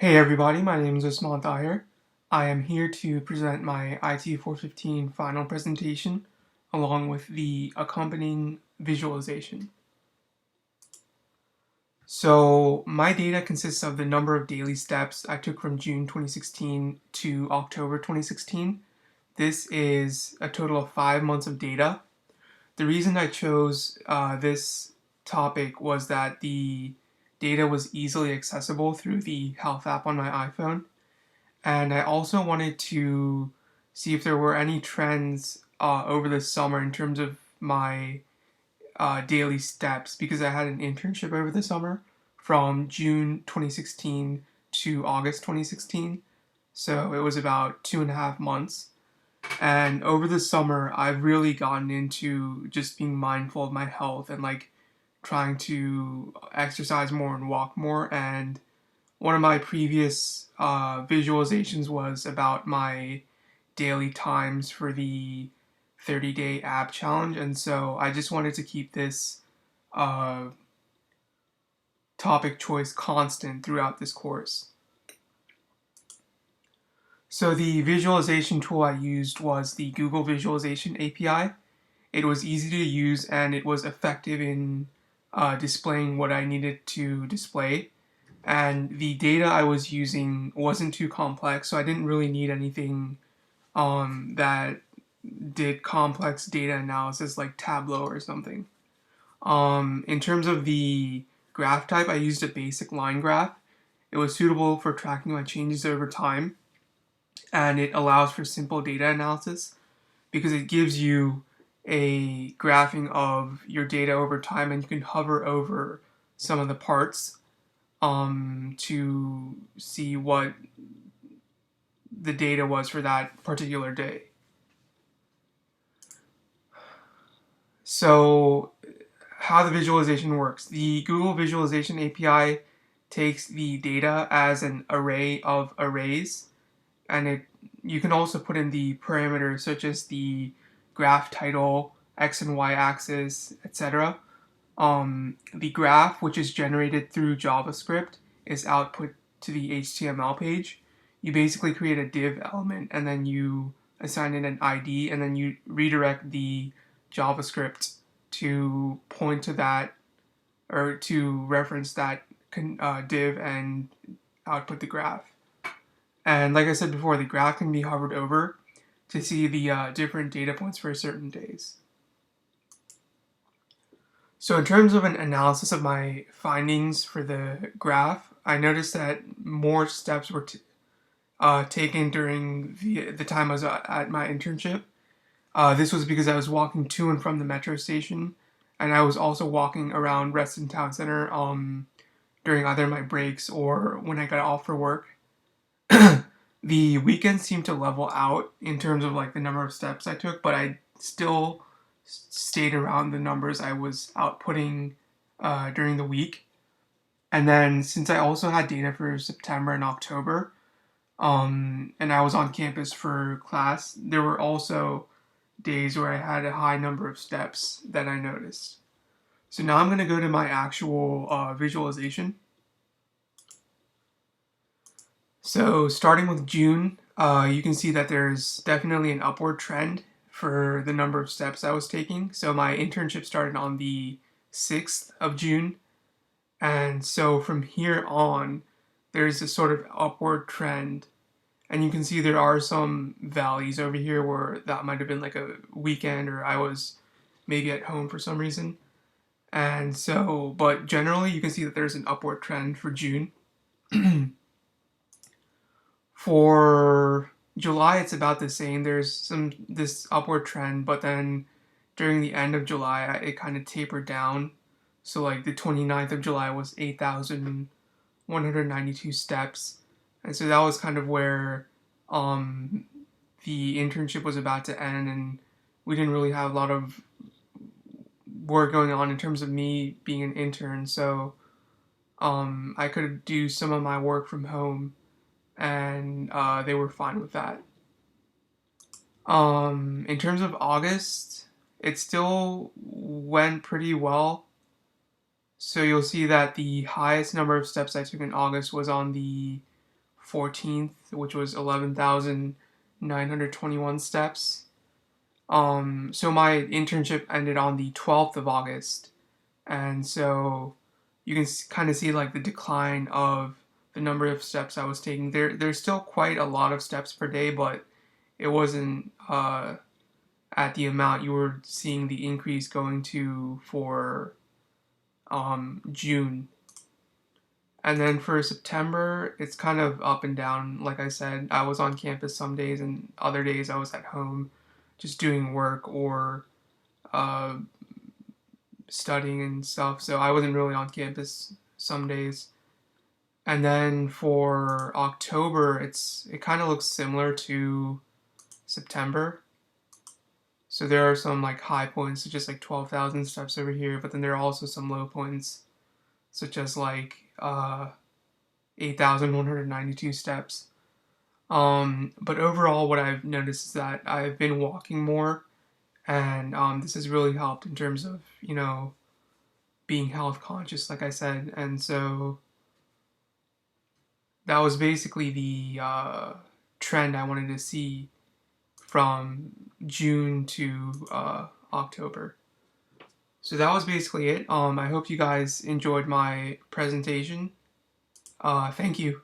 Hey everybody, my name is Usman Tahir. I am here to present my IT 415 final presentation along with the accompanying visualization. So my data consists of the number of daily steps I took from June 2016 to October 2016. This is a total of 5 months of data. The reason I chose this topic was that the data was easily accessible through the health app on my iPhone. And I also wanted to see if there were any trends over the summer in terms of my daily steps because I had an internship over the summer from June 2016 to August 2016. So it was about 2.5 months. And over the summer, I've really gotten into just being mindful of my health and like trying to exercise more and walk more. And one of my previous visualizations was about my daily times for the 30-day app challenge, and so I just wanted to keep this uh, topic choice constant throughout this course. So the visualization tool I used was the Google Visualization API. It was easy to use and it was effective in displaying what I needed to display. And the data I was using wasn't too complex, so I didn't really need anything that did complex data analysis like Tableau or something. In terms of the graph type, I used a basic line graph. It was suitable for tracking my changes over time, and it allows for simple data analysis because it gives you a graphing of your data over time, and you can hover over some of the parts to see what the data was for that particular day. So how the visualization works. The Google Visualization API takes the data as an array of arrays, and you can also put in the parameters such as the graph title, x and y axis, etc. The graph, which is generated through JavaScript, is output to the HTML page. You basically create a div element and then you assign it an ID and then you redirect the JavaScript to point to that or to reference that div and output the graph. And like I said before, the graph can be hovered over to see the different data points for certain days. So in terms of an analysis of my findings for the graph, I noticed that more steps were taken during the time I was at my internship. This was because I was walking to and from the metro station, and I was also walking around Reston Town Center during either my breaks or when I got off for work. The weekends seemed to level out in terms of like the number of steps I took, but I still stayed around the numbers I was outputting during the week. And then since I also had data for September and October, and I was on campus for class, there were also days where I had a high number of steps that I noticed. So now I'm going to go to my actual visualization. So starting with June, you can see that there's definitely an upward trend for the number of steps I was taking. So my internship started on the 6th of June. And so from here on, there's a sort of upward trend. And you can see there are some valleys over here where that might have been like a weekend or I was maybe at home for some reason. And so, but generally you can see that there's an upward trend for June. For July, it's about the same. There's this upward trend, but then during the end of July, it kind of tapered down. So like the 29th of July was 8,192 steps. And so that was kind of where the internship was about to end, and we didn't really have a lot of work going on in terms of me being an intern. So I could do some of my work from home, and they were fine with that. In terms of August, it still went pretty well. So you'll see that the highest number of steps I took in August was on the 14th, which was 11,921 steps. So my internship ended on the 12th of August, and so you can kind of see like the decline of the number of steps I was taking. There's still quite a lot of steps per day, but it wasn't at the amount you were seeing the increase going to for June. And then for September, it's kind of up and down. Like I said, I was on campus some days, and other days I was at home just doing work or uh, studying and stuff. So I wasn't really on campus some days. And then for October, it kind of looks similar to September. So there are some like high points, such as like 12,000 steps over here, but then there are also some low points, such as like 8,192 steps. But overall, what I've noticed is that I've been walking more, and this has really helped in terms of, being health conscious, like I said. And so that was basically the trend I wanted to see from June to October. So that was basically it. I hope you guys enjoyed my presentation. Thank you.